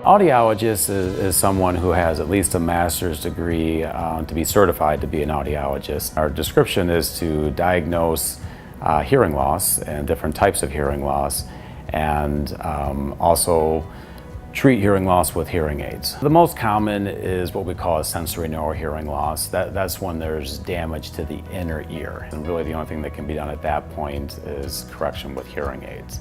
Audiologist is someone who has at least a master's degree to be certified to be an audiologist. Our description is to diagnose hearing loss and different types of hearing loss, and also treat hearing loss with hearing aids. The most common is what we call a sensory neural hearing loss. That's when there's damage to the inner ear. And really the only thing that can be done at that point is correction with hearing aids.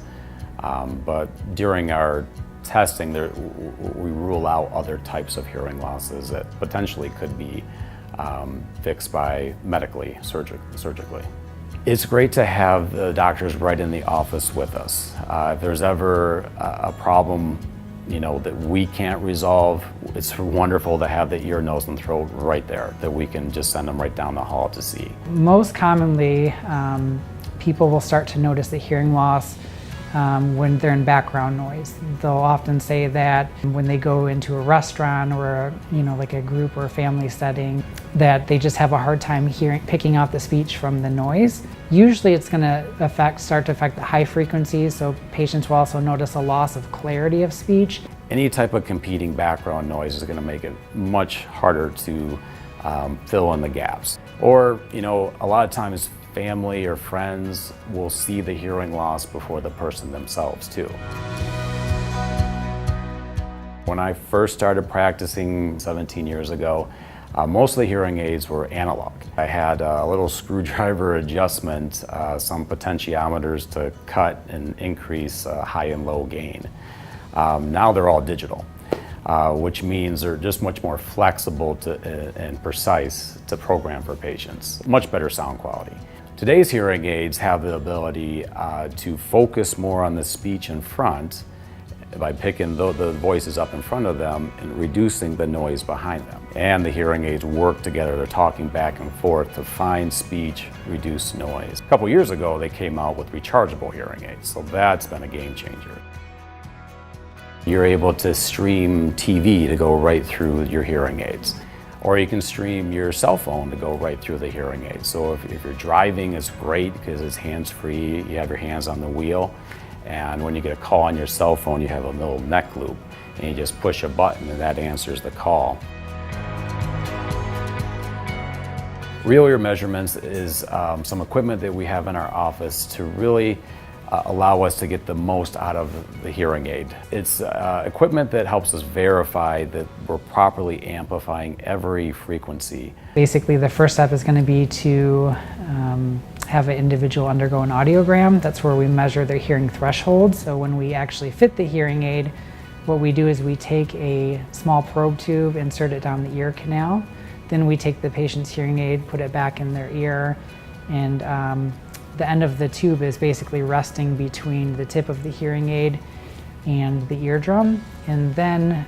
But during our testing, we rule out other types of hearing losses that potentially could be fixed by medically, surgically. It's great to have the doctors right in the office with us. If there's ever a problem that we can't resolve, it's wonderful to have the ear, nose, and throat right there, that we can just send them right down the hall to see. Most commonly, people will start to notice the hearing loss when they're in background noise. They'll often say that when they go into a restaurant or like a group or a family setting, that they just have a hard time picking out the speech from the noise. Usually it's going to start to affect the high frequencies, so patients will also notice a loss of clarity of speech. Any type of competing background noise is going to make it much harder to fill in the gaps. Or, a lot of times family or friends will see the hearing loss before the person themselves too. When I first started practicing 17 years ago, most of the hearing aids were analog. I had a little screwdriver adjustment, some potentiometers to cut and increase high and low gain. Now they're all digital, which means they're just much more flexible and precise to program for patients. Much better sound quality. Today's hearing aids have the ability to focus more on the speech in front by picking the voices up in front of them and reducing the noise behind them. And the hearing aids work together. They're talking back and forth to find speech, reduce noise. A couple years ago, they came out with rechargeable hearing aids, so that's been a game changer. You're able to stream TV to go right through your hearing aids. Or you can stream your cell phone to go right through the hearing aid. So if you're driving, it's great because it's hands-free. You have your hands on the wheel. And when you get a call on your cell phone, you have a little neck loop. And you just push a button and that answers the call. Real ear measurements is some equipment that we have in our office to really allow us to get the most out of the hearing aid. It's equipment that helps us verify that we're properly amplifying every frequency. Basically, the first step is going to be to have an individual undergo an audiogram. That's where we measure their hearing threshold. So when we actually fit the hearing aid, what we do is we take a small probe tube, insert it down the ear canal. Then we take the patient's hearing aid, put it back in their ear, and the end of the tube is basically resting between the tip of the hearing aid and the eardrum. And then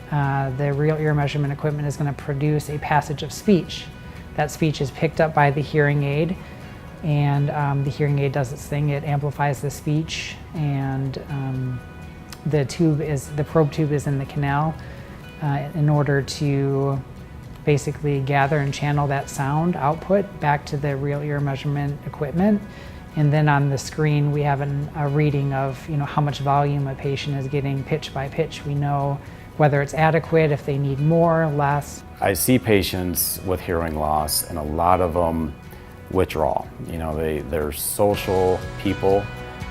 the real ear measurement equipment is going to produce a passage of speech. That speech is picked up by the hearing aid, and the hearing aid does its thing. It amplifies the speech, and the probe tube is in the canal in order to basically gather and channel that sound output back to the real ear measurement equipment. And then on the screen, we have a reading of how much volume a patient is getting pitch by pitch. We know whether it's adequate, if they need more or less. I see patients with hearing loss, and a lot of them withdraw. They're social people,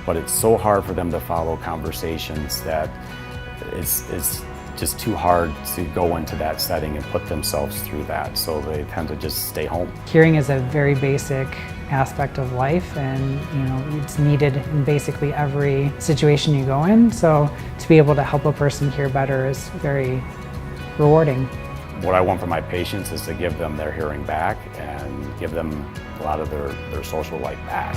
but it's so hard for them to follow conversations that it's just too hard to go into that setting and put themselves through that. So they tend to just stay home. Hearing is a very basic aspect of life, and it's needed in basically every situation you go in. So to be able to help a person hear better is very rewarding. What I want for my patients is to give them their hearing back and give them a lot of their social life back.